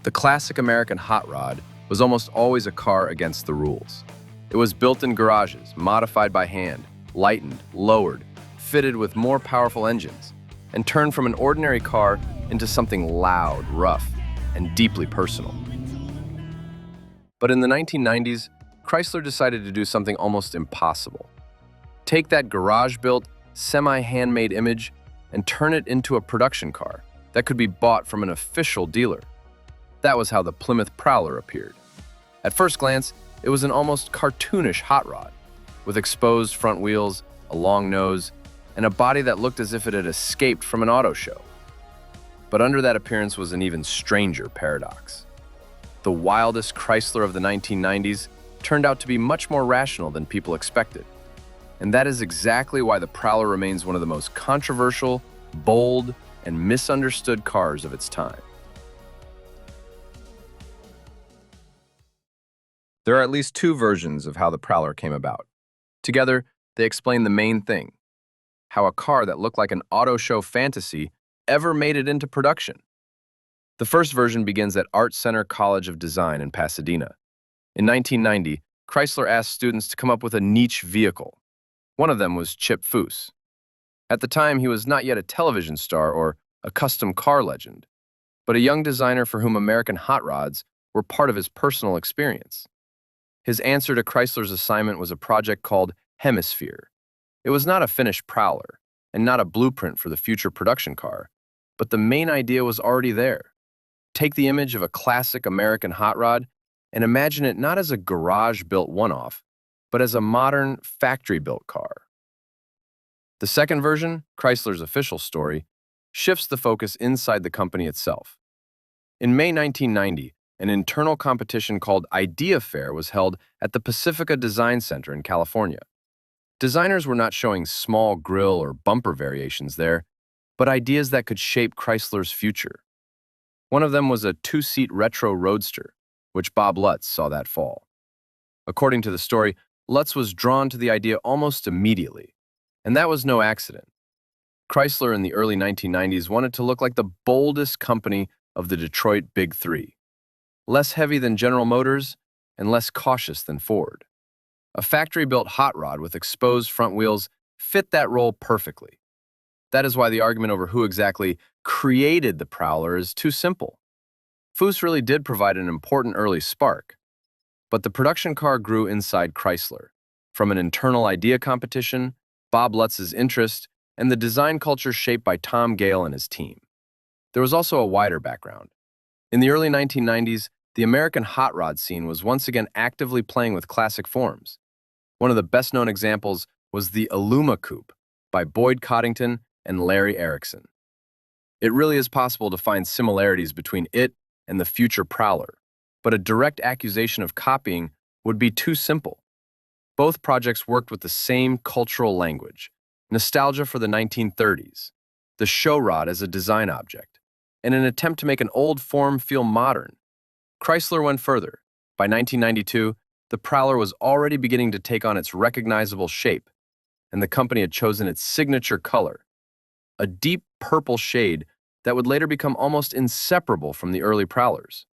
The classic American hot rod was almost always a car against the rules. It was built in garages, modified by hand, lightened, lowered, fitted with more powerful engines, and turned from an ordinary car into something loud, rough, and deeply personal. But in the 1990s, Chrysler decided to do something almost impossible. Take that garage-built, semi-handmade image and turn it into a production car that could be bought from an official dealer. That was how the Plymouth Prowler appeared. At first glance, it was an almost cartoonish hot rod, with exposed front wheels, a long nose, and a body that looked as if it had escaped from an auto show. But under that appearance was an even stranger paradox. The wildest Chrysler of the 1990s turned out to be much more rational than people expected. And that is exactly why the Prowler remains one of the most controversial, bold, and misunderstood cars of its time. There are at least two versions of how the Prowler came about. Together, they explain the main thing: how a car that looked like an auto show fantasy ever made it into production. The first version begins at Art Center College of Design in Pasadena. In 1990, Chrysler asked students to come up with a niche vehicle. One of them was Chip Foose. At the time, he was not yet a television star or a custom car legend, but a young designer for whom American hot rods were part of his personal experience. His answer to Chrysler's assignment was a project called Hemisphere. It was not a finished Prowler, and not a blueprint for the future production car, but the main idea was already there. Take the image of a classic American hot rod and imagine it not as a garage-built one-off, but as a modern, factory-built car. The second version, Chrysler's official story, shifts the focus inside the company itself. In May 1990, an internal competition called Idea Fair was held at the Pacifica Design Center in California. Designers were not showing small grille or bumper variations there, but ideas that could shape Chrysler's future. One of them was a two-seat retro roadster, which Bob Lutz saw that fall. According to the story, Lutz was drawn to the idea almost immediately, and that was no accident. Chrysler in the early 1990s wanted to look like the boldest company of the Detroit Big Three, less heavy than General Motors and less cautious than Ford. A factory-built hot rod with exposed front wheels fit that role perfectly. That is why the argument over who exactly created the Prowler is too simple. Foose really did provide an important early spark, but the production car grew inside Chrysler, from an internal idea competition, Bob Lutz's interest, and the design culture shaped by Gale and his team. There was also a wider background. In the early 1990s, the American hot rod scene was once again actively playing with classic forms. One of the best-known examples was the Illuma Coupe by Boyd Coddington and Larry Erickson. It really is possible to find similarities between it and the future Prowler, but a direct accusation of copying would be too simple. Both projects worked with the same cultural language: nostalgia for the 1930s, the show rod as a design object, and an attempt to make an old form feel modern. Chrysler went further. By 1992, the Prowler was already beginning to take on its recognizable shape, and the company had chosen its signature color, a deep purple shade that would later become almost inseparable from the early Prowlers.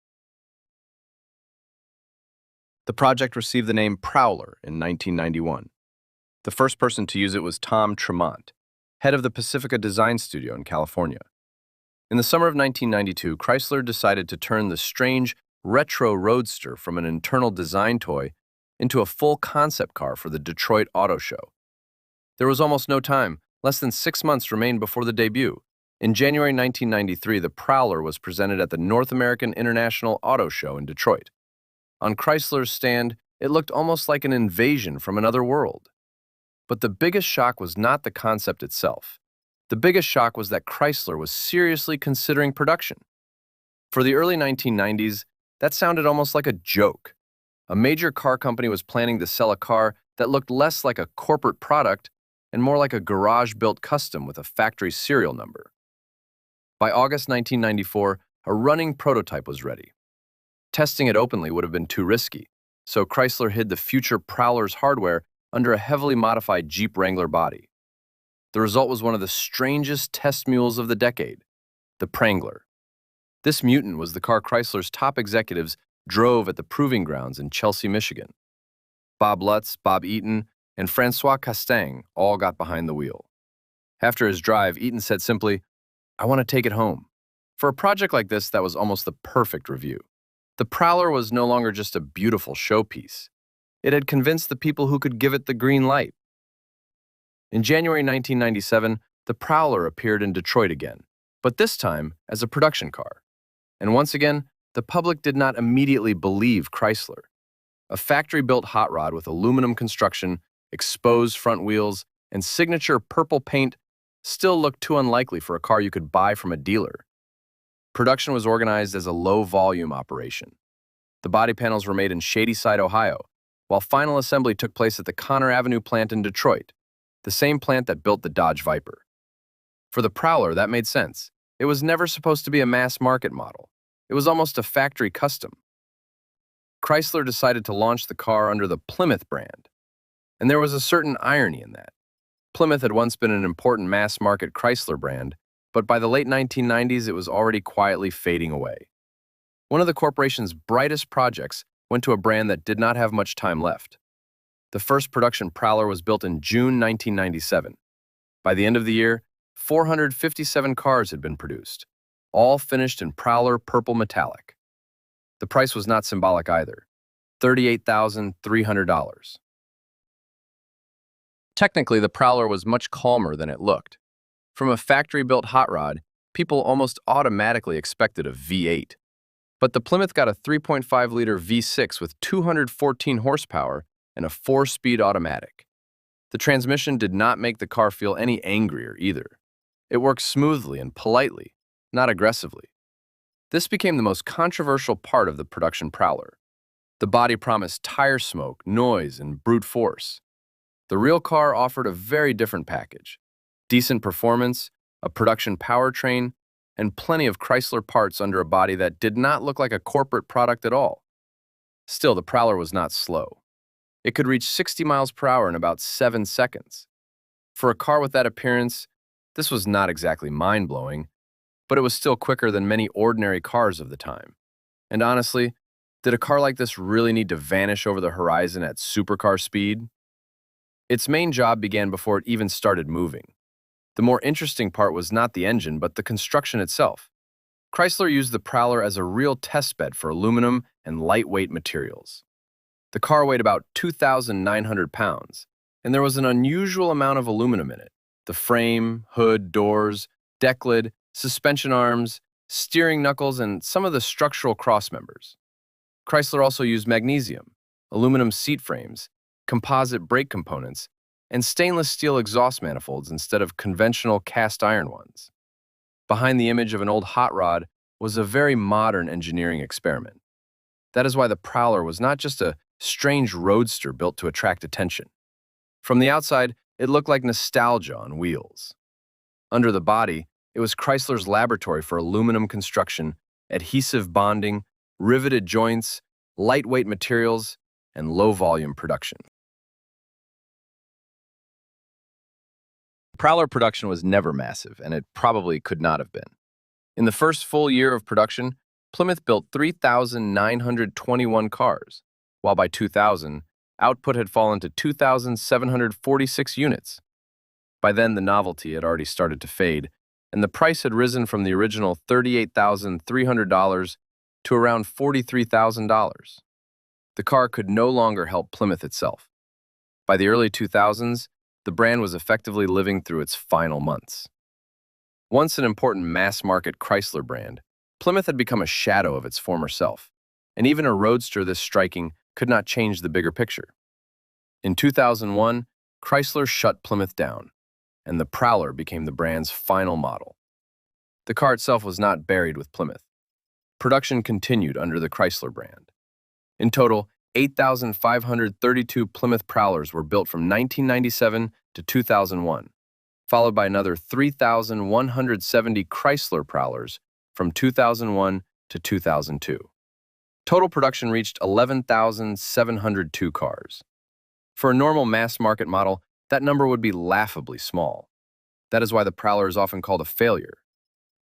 The project received the name Prowler in 1991. The first person to use it was Tom Tremont, head of the Pacifica Design Studio in California. In the summer of 1992, Chrysler decided to turn the strange retro roadster from an internal design toy into a full concept car for the Detroit Auto Show. There was almost no time. Less than 6 months remained before the debut. In January 1993, the Prowler was presented at the North American International Auto Show in Detroit. On Chrysler's stand, it looked almost like an invasion from another world. But the biggest shock was not the concept itself. The biggest shock was that Chrysler was seriously considering production. For the early 1990s, that sounded almost like a joke. A major car company was planning to sell a car that looked less like a corporate product and more like a garage-built custom with a factory serial number. By August 1994, a running prototype was ready. Testing it openly would have been too risky, so Chrysler hid the future Prowler's hardware under a heavily modified Jeep Wrangler body. The result was one of the strangest test mules of the decade, the Prangler. This mutant was the car Chrysler's top executives drove at the proving grounds in Chelsea, Michigan. Bob Lutz, Bob Eaton, and Francois Castaing all got behind the wheel. After his drive, Eaton said simply, "I want to take it home." For a project like this, that was almost the perfect review. The Prowler was no longer just a beautiful showpiece. It had convinced the people who could give it the green light. In January 1997, the Prowler appeared in Detroit again, but this time as a production car. And once again, the public did not immediately believe Chrysler. A factory-built hot rod with aluminum construction, exposed front wheels, and signature purple paint still looked too unlikely for a car you could buy from a dealer. Production was organized as a low-volume operation. The body panels were made in Shadyside, Ohio, while final assembly took place at the Conner Avenue plant in Detroit, the same plant that built the Dodge Viper. For the Prowler, that made sense. It was never supposed to be a mass-market model. It was almost a factory custom. Chrysler decided to launch the car under the Plymouth brand, and there was a certain irony in that. Plymouth had once been an important mass-market Chrysler brand, but by the late 1990s, it was already quietly fading away. One of the corporation's brightest projects went to a brand that did not have much time left. The first production Prowler was built in June 1997. By the end of the year, 457 cars had been produced, all finished in Prowler purple metallic. The price was not symbolic either, $38,300. Technically, the Prowler was much calmer than it looked. From a factory-built hot rod, people almost automatically expected a V8. But the Plymouth got a 3.5-liter V6 with 214 horsepower and a 4-speed automatic. The transmission did not make the car feel any angrier either. It worked smoothly and politely, not aggressively. This became the most controversial part of the production Prowler. The body promised tire smoke, noise, and brute force. The real car offered a very different package: decent performance, a production powertrain, and plenty of Chrysler parts under a body that did not look like a corporate product at all. Still, the Prowler was not slow. It could reach 60 miles per hour in about 7 seconds. For a car with that appearance, this was not exactly mind-blowing, but it was still quicker than many ordinary cars of the time. And honestly, did a car like this really need to vanish over the horizon at supercar speed? Its main job began before it even started moving. The more interesting part was not the engine, but the construction itself. Chrysler used the Prowler as a real testbed for aluminum and lightweight materials. The car weighed about 2,900 pounds, and there was an unusual amount of aluminum in it. The frame, hood, doors, deck lid, suspension arms, steering knuckles, and some of the structural crossmembers. Chrysler also used magnesium, aluminum seat frames, composite brake components, and stainless steel exhaust manifolds instead of conventional cast iron ones. Behind the image of an old hot rod was a very modern engineering experiment. That is why the Prowler was not just a strange roadster built to attract attention. From the outside, it looked like nostalgia on wheels. Under the body, it was Chrysler's laboratory for aluminum construction, adhesive bonding, riveted joints, lightweight materials, and low-volume production. Prowler production was never massive, and it probably could not have been. In the first full year of production, Plymouth built 3,921 cars, while by 2000, output had fallen to 2,746 units. By then, the novelty had already started to fade, and the price had risen from the original $38,300 to around $43,000. The car could no longer help Plymouth itself. By the early 2000s, the brand was effectively living through its final months. Once an important mass-market Chrysler brand, Plymouth had become a shadow of its former self, and even a roadster this striking could not change the bigger picture. In 2001, Chrysler shut Plymouth down, and the Prowler became the brand's final model. The car itself was not buried with Plymouth. Production continued under the Chrysler brand. In total, 8,532 Plymouth Prowlers were built from 1997 to 2001, followed by another 3,170 Chrysler Prowlers from 2001 to 2002. Total production reached 11,702 cars. For a normal mass-market model, that number would be laughably small. That is why the Prowler is often called a failure.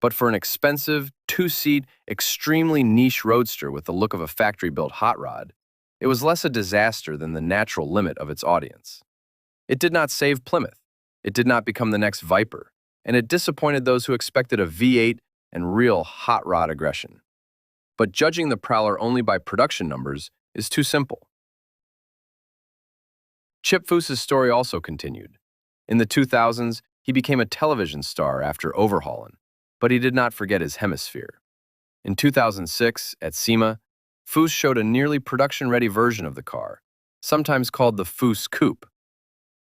But for an expensive, two-seat, extremely niche roadster with the look of a factory-built hot rod, it was less a disaster than the natural limit of its audience. It did not save Plymouth, it did not become the next Viper, and it disappointed those who expected a V8 and real hot rod aggression. But judging the Prowler only by production numbers is too simple. Chip Foose's story also continued. In the 2000s, he became a television star after overhauling, but he did not forget his hemisphere. In 2006, at SEMA, Foose showed a nearly production-ready version of the car, sometimes called the Foose Coupe.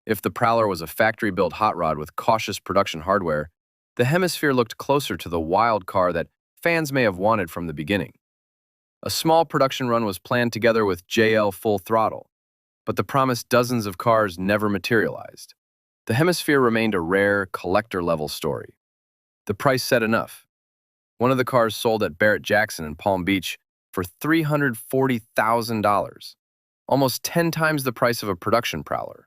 If the Prowler was a factory-built hot rod with cautious production hardware, the hemisphere looked closer to the wild car that fans may have wanted from the beginning. A small production run was planned together with Gale Full Throttle, but the promised dozens of cars never materialized. The hemisphere remained a rare, collector-level story. The price said enough. One of the cars sold at Barrett-Jackson in Palm Beach for $340,000, almost 10 times the price of a production Prowler.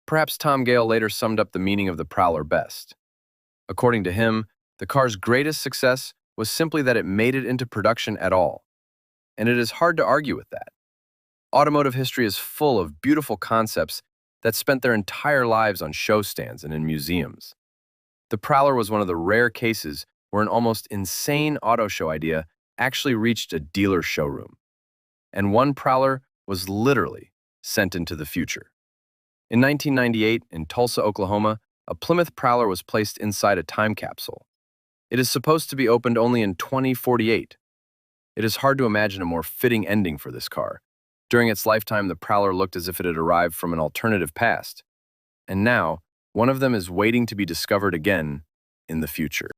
Perhaps Tom Gale later summed up the meaning of the Prowler best. According to him, the car's greatest success was simply that it made it into production at all. And it is hard to argue with that. Automotive history is full of beautiful concepts that spent their entire lives on show stands and in museums. The Prowler was one of the rare cases where an almost insane auto show idea actually reached a dealer showroom. And one Prowler was literally sent into the future. In 1998, in Tulsa, Oklahoma, a Plymouth Prowler was placed inside a time capsule. It is supposed to be opened only in 2048. It is hard to imagine a more fitting ending for this car. During its lifetime, the Prowler looked as if it had arrived from an alternative past. And now, one of them is waiting to be discovered again in the future.